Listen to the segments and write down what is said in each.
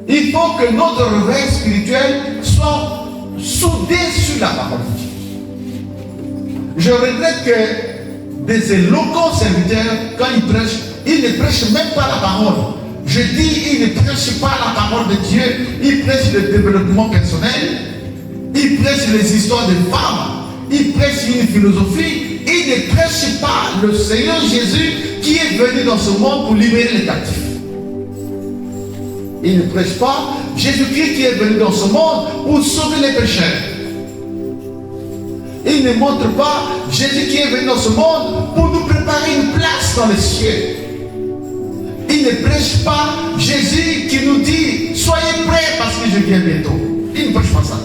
Il faut que notre réveil spirituel soit soudé sur la parole de Dieu. Je regrette que des éloquents serviteurs, quand ils ne prêchent même pas la parole. Je dis, ils ne prêchent pas la parole de Dieu, ils prêchent le développement personnel, ils prêchent les histoires de femmes, ils prêchent une philosophie, ils ne prêchent pas le Seigneur Jésus qui est venu dans ce monde pour libérer les captifs. Ils ne prêchent pas Jésus-Christ qui est venu dans ce monde pour sauver les pécheurs. Ils ne montrent pas Jésus qui est venu dans ce monde pour nous préparer une place dans les cieux. Ils ne prêchent pas Jésus qui nous dit soyez prêts parce que je viens bientôt. Ils ne prêchent pas ça.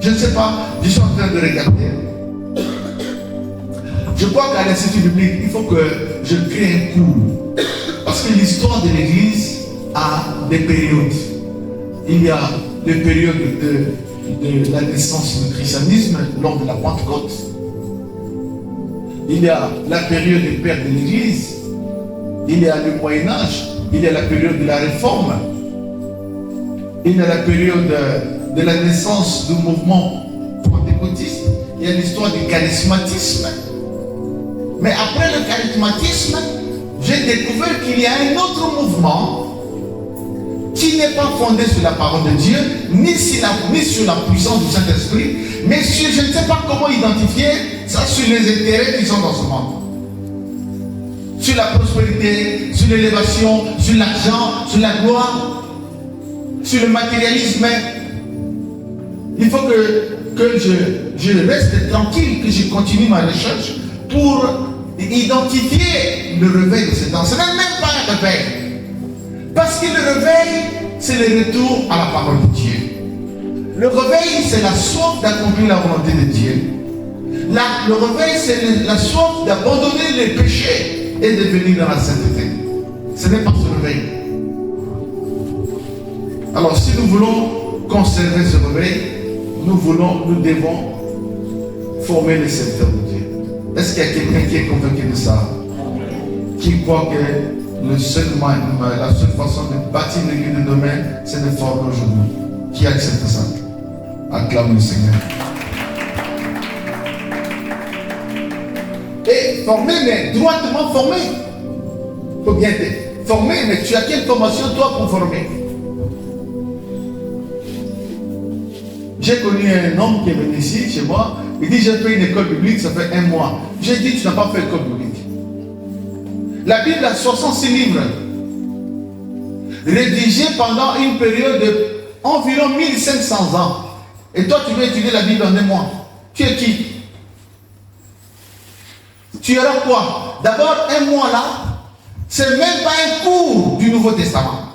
Je ne sais pas, je suis en train de regarder. Je crois qu'à l'Institut biblique, il faut que je crée un cours. Parce que l'histoire de l'Église a des périodes. Il y a des périodes de la naissance du christianisme lors de la Pentecôte. Il y a la période des pères de l'Église. Il y a le Moyen-Âge. Il y a la période de la Réforme. Il y a la période de la naissance du mouvement pentecôtiste. Il y a l'histoire du charismatisme. Mais après le charismatisme, j'ai découvert qu'il y a un autre mouvement qui n'est pas fondé sur la parole de Dieu, ni sur la puissance du Saint-Esprit, mais sur, je ne sais pas comment identifier ça, sur les intérêts qui sont dans ce monde. Sur la prospérité, sur l'élévation, sur l'argent, sur la gloire, sur le matérialisme. Il faut que je reste tranquille, que je continue ma recherche pour identifier le réveil de ce temps. Ce n'est même pas un réveil. Parce que le réveil, c'est le retour à la parole de Dieu. Le réveil, c'est la soif d'accomplir la volonté de Dieu. Le réveil, c'est la soif d'abandonner les péchés et de venir dans la sainteté. Ce n'est pas ce réveil. Alors, si nous voulons conserver ce réveil, nous devons former les serviteurs de Dieu. Est-ce qu'il y a quelqu'un qui est convaincu de ça? Qui croit que la seule façon de bâtir l'église de demain, c'est de former aujourd'hui? Qui accepte ça? Acclame le Seigneur. Et former, mais droitement formé. Il faut bien être formé, mais tu as quelle formation toi pour former? J'ai connu un homme qui est venu ici, chez moi. Il dit, j'ai fait une école biblique, ça fait 1 mois. J'ai dit, tu n'as pas fait école biblique. La Bible a 66 livres, rédigés pendant une période d'environ 1500 ans. Et toi, tu veux étudier la Bible en 1 mois. Tu es qui? Tu auras quoi? D'abord, 1 mois là, c'est même pas un cours du Nouveau Testament.